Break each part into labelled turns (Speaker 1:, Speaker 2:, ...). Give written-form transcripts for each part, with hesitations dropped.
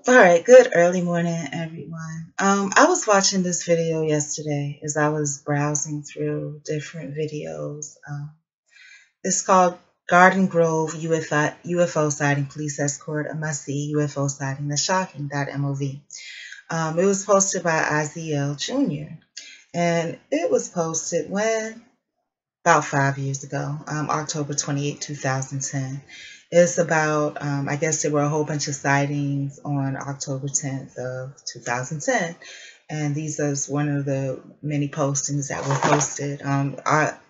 Speaker 1: All right, good early morning, everyone. I was watching this video yesterday as I was browsing through different videos. It's called Garden Grove UFO sighting, police escort, a must-see UFO sighting, the shocking.mov. It was posted by IZL Jr. And it was posted when? About 5 years ago, October 28, 2010. It's about, I guess there were a whole bunch of sightings on October 10th of 2010. And these is one of the many postings that were posted.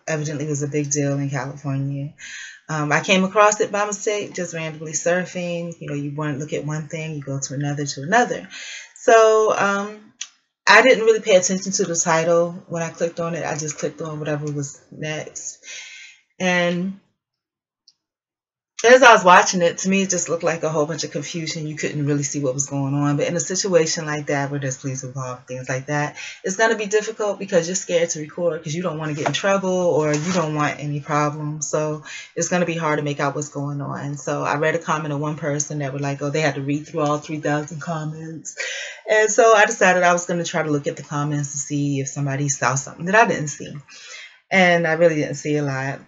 Speaker 1: Evidently it was a big deal in California. I came across it by mistake, just randomly surfing. You know, you want to look at one thing, you go to another to another. So I didn't really pay attention to the title when I clicked on it. I just clicked on whatever was next. And as I was watching it, to me, it just looked like a whole bunch of confusion. You couldn't really see what was going on. But in a situation like that, where there's police involved, things like that, it's going to be difficult because you're scared to record because you don't want to get in trouble or you don't want any problems. So it's going to be hard to make out what's going on. So I read a comment of one person that were like, oh, they had to read through all 3,000 comments. And so I decided I was going to try to look at the comments to see if somebody saw something that I didn't see. And I really didn't see a lot.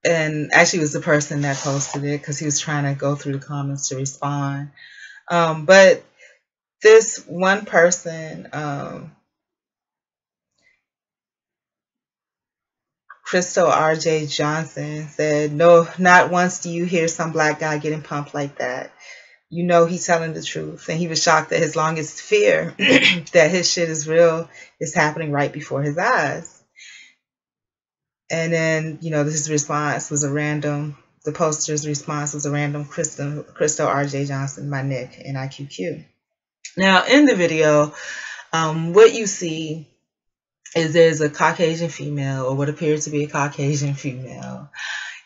Speaker 1: And actually it was the person that posted it because he was trying to go through the comments to respond. But this one person, ChristoRJ Johnson, said, no, not once do you hear some black guy getting pumped like that. You know he's telling the truth. And he was shocked that his longest fear that his shit is real is happening right before his eyes. And then, you know, his response was a random, the poster's response was a random ChristoRJ Johnson, my nick, NIQQ. Now, in the video, what you see is there's a Caucasian female, or what appears to be a Caucasian female.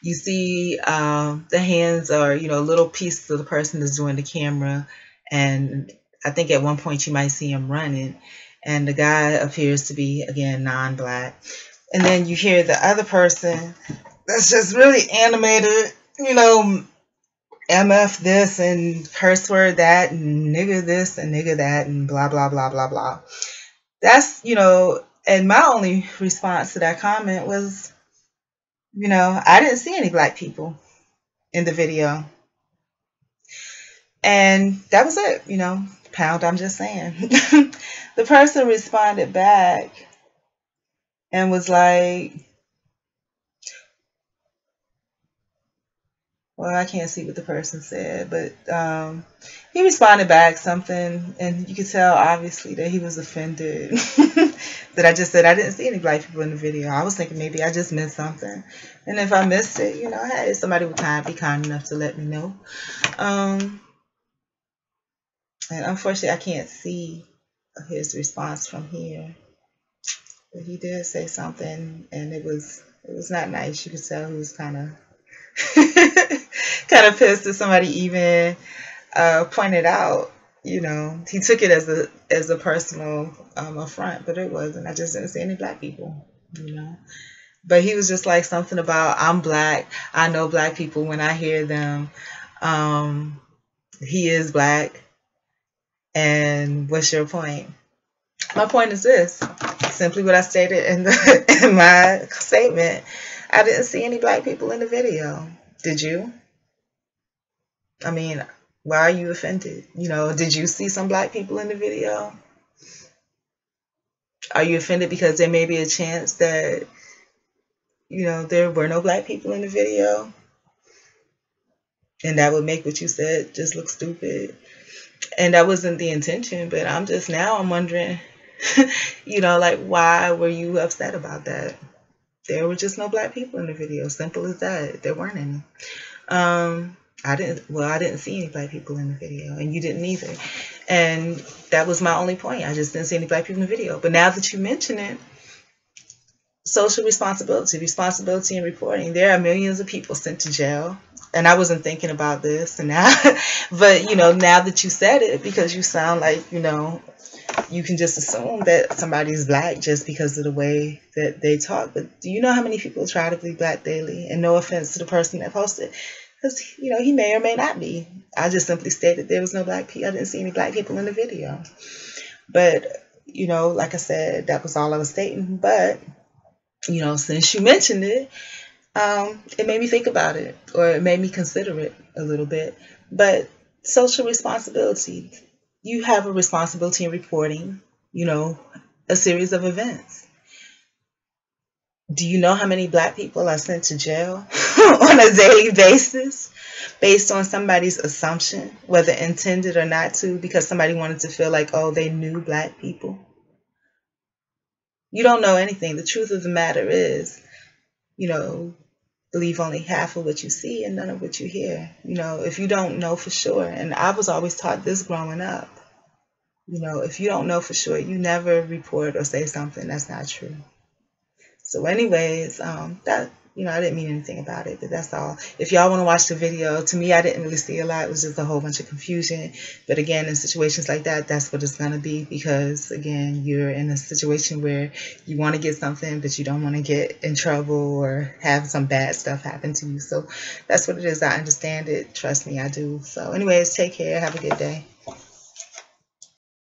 Speaker 1: You see the hands are, you know, little pieces of the person that's doing the camera. And I think at one point you might see him running. And the guy appears to be, again, non-black. And then you hear the other person that's just really animated, you know, MF this and curse word that and nigger this and nigger that and blah, blah, blah, blah, blah. That's, you know, and my only response to that comment was, you know, I didn't see any black people in the video. And that was it, you know, pound, I'm just saying. The person responded back and was like, well, I can't see what the person said, but he responded back something, and you could tell obviously that he was offended that I just said I didn't see any black people in the video. I was thinking maybe I just missed something, and if I missed it, you know, hey, somebody would be kind enough to let me know. And unfortunately, I can't see his response from here. But he did say something, and it was not nice. You could tell he was kind of pissed that somebody even pointed out. You know, he took it as a personal affront, but it wasn't. I just didn't see any black people. You know, but he was just like something about I'm black. I know black people when I hear them. He is black, and what's your point? My point is this, simply what I stated in my statement. I didn't see any black people in the video. Did you? I mean, why are you offended? You know, did you see some black people in the video? Are you offended because there may be a chance that, you know, there were no black people in the video? And that would make what you said just look stupid. And that wasn't the intention, but I'm wondering, you know, like, why were you upset about that? There were just no black people in the video. Simple as that. There weren't any. I didn't see any black people in the video, and you didn't either. And that was my only point. I just didn't see any black people in the video. But now that you mention it, social responsibility and reporting. There are millions of people sent to jail. And I wasn't thinking about this, and now, but, you know, now that you said it, because you sound like, you know, you can just assume that somebody's black just because of the way that they talk. But do you know how many people try to be black daily? And no offense to the person that posted, because, you know, he may or may not be. I just simply stated there was no black people. I didn't see any black people in the video. But, you know, like I said, that was all I was stating. But, you know, since you mentioned it, it made me think about it, or it made me consider it a little bit. But social responsibility, you have a responsibility in reporting, you know, a series of events. Do you know how many black people are sent to jail on a daily basis based on somebody's assumption, whether intended or not to, because somebody wanted to feel like, oh, they knew black people? You don't know anything. The truth of the matter is, you know, believe only half of what you see and none of what you hear. You know, if you don't know for sure, and I was always taught this growing up, you know, if you don't know for sure, you never report or say something that's not true. So anyways, that, you know, I didn't mean anything about it, but that's all. If y'all want to watch the video, to me, I didn't really see a lot. It was just a whole bunch of confusion. But again, in situations like that, that's what it's going to be, because again, you're in a situation where you want to get something, but you don't want to get in trouble or have some bad stuff happen to you. So that's what it is. I understand it. Trust me, I do. So anyways, take care. Have a good day.